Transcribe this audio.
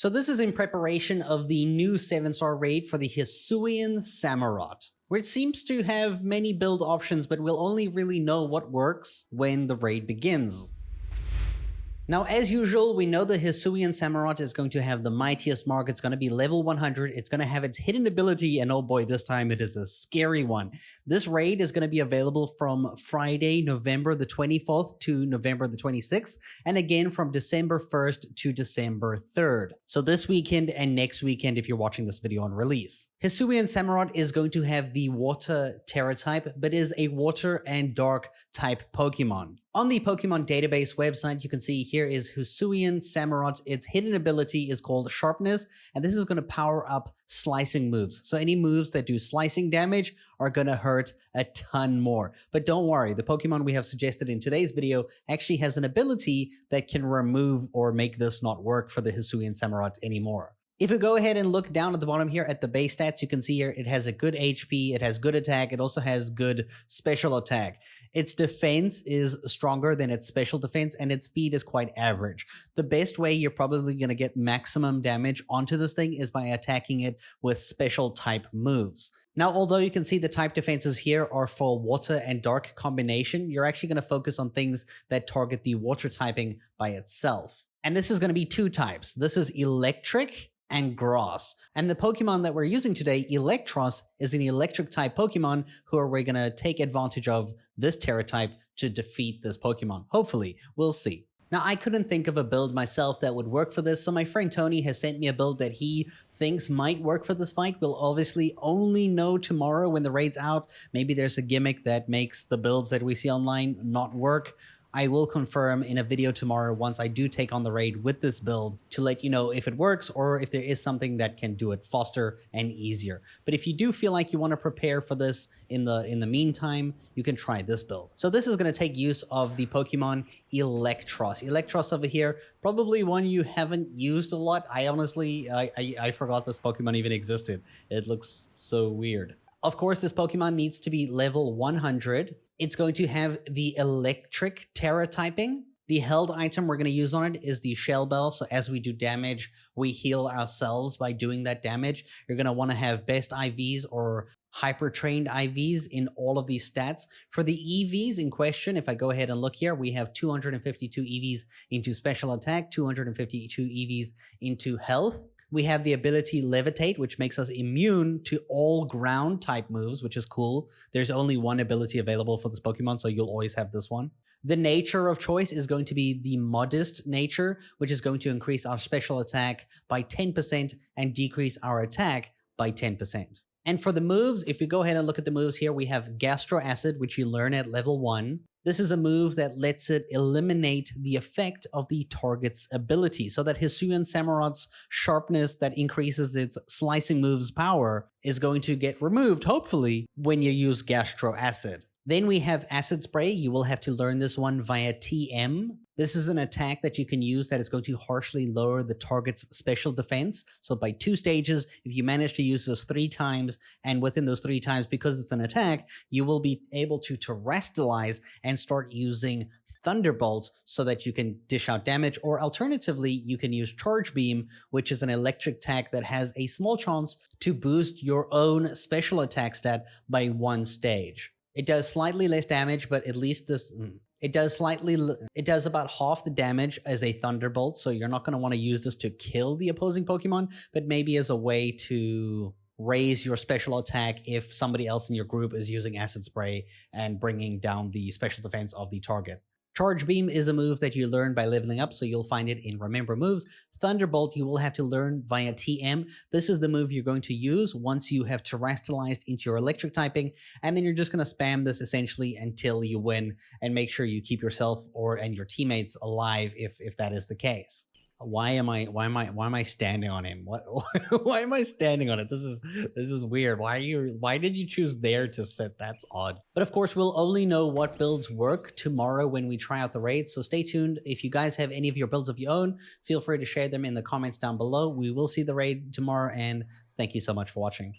So this is in preparation of the new 7-star raid for the Hisuian Samurott, where it seems to have many build options, but we'll only really know what works when the raid begins. Now, as usual, we know the Hisuian Samurott is going to have the mightiest mark. It's going to be level 100. It's going to have its hidden ability, and oh boy, this time it is a scary one. This raid is going to be available from Friday, November the 24th to November the 26th, and again from December 1st to December 3rd. So this weekend and next weekend if you're watching this video on release. Hisuian Samurott is going to have the water tera type, but is a water and dark type Pokemon. On the Pokemon database website, you can see here is Hisuian Samurott. Its hidden ability is called Sharpness, and this is going to power up slicing moves. So any moves that do slicing damage are going to hurt a ton more. But don't worry, the Pokemon we have suggested in today's video actually has an ability that can remove or make this not work for the Hisuian Samurott anymore. If we go ahead and look down at the bottom here at the base stats, you can see here it has a good HP, it has good attack, it also has good special attack. Its defense is stronger than its special defense, and its speed is quite average. The best way you're probably going to get maximum damage onto this thing is by attacking it with special type moves. Now, although you can see the type defenses here are for water and dark combination, you're actually going to focus on things that target the water typing by itself. And this is going to be two types. This is electric and grass. And the Pokemon that we're using today, Elektross, is an electric type Pokemon who are we're going to take advantage of this Tera type to defeat this Pokemon. Hopefully, we'll see. Now, I couldn't think of a build myself that would work for this, so my friend Tony has sent me a build that he thinks might work for this fight. We'll obviously only know tomorrow when the raid's out. Maybe there's a gimmick that makes the builds that we see online not work. I will confirm in a video tomorrow once I do take on the raid with this build to let you know if it works or if there is something that can do it faster and easier. But if you do feel like you want to prepare for this in the meantime, you can try this build. So this is going to take use of the Pokemon Elektross. Elektross over here, probably one you haven't used a lot. I honestly, I forgot this Pokemon even existed. It looks so weird. Of course, this Pokemon needs to be level 100. It's going to have the electric Tera typing. The held item we're going to use on it is the Shell Bell. So as we do damage, we heal ourselves by doing that damage. You're going to want to have best IVs or hyper trained IVs in all of these stats. For the EVs in question, if I go ahead and look here, we have 252 EVs into special attack, 252 EVs into health. We have the ability Levitate, which makes us immune to all ground type moves, which is cool. There's only one ability available for this Pokemon, so you'll always have this one. The nature of choice is going to be the modest nature, which is going to increase our special attack by 10% and decrease our attack by 10%. And for the moves, if you go ahead and look at the moves here, we have Gastro Acid, which you learn at level 1. This is a move that lets it eliminate the effect of the target's ability, so that Hisuian Samurott's sharpness that increases its slicing move's power is going to get removed, hopefully, when you use Gastro Acid. Then we have Acid Spray. You will have to learn this one via TM. This is an attack that you can use that is going to harshly lower the target's special defense. So by 2 stages, if you manage to use this 3 times, and within those 3 times, because it's an attack, you will be able to terrestrialize and start using Thunderbolt so that you can dish out damage, or alternatively, you can use Charge Beam, which is an electric attack that has a small chance to boost your own special attack stat by 1 stage. It does slightly less damage, but at least this... It does about half the damage as a Thunderbolt, so you're not going to want to use this to kill the opposing Pokemon, but maybe as a way to raise your special attack if somebody else in your group is using Acid Spray and bringing down the special defense of the target. Charge Beam is a move that you learn by leveling up, so you'll find it in Remember Moves. Thunderbolt you will have to learn via TM. This is the move you're going to use once you have terrestrialized into your electric typing, and then you're just going to spam this essentially until you win, and make sure you keep yourself and your teammates alive if that is the case. Why am I standing on him? Why am I standing on it? This is weird. Why did you choose there to sit? That's odd. But of course, we'll only know what builds work tomorrow when we try out the raid. So stay tuned. If you guys have any of your builds of your own, feel free to share them in the comments down below. We will see the raid tomorrow, and thank you so much for watching.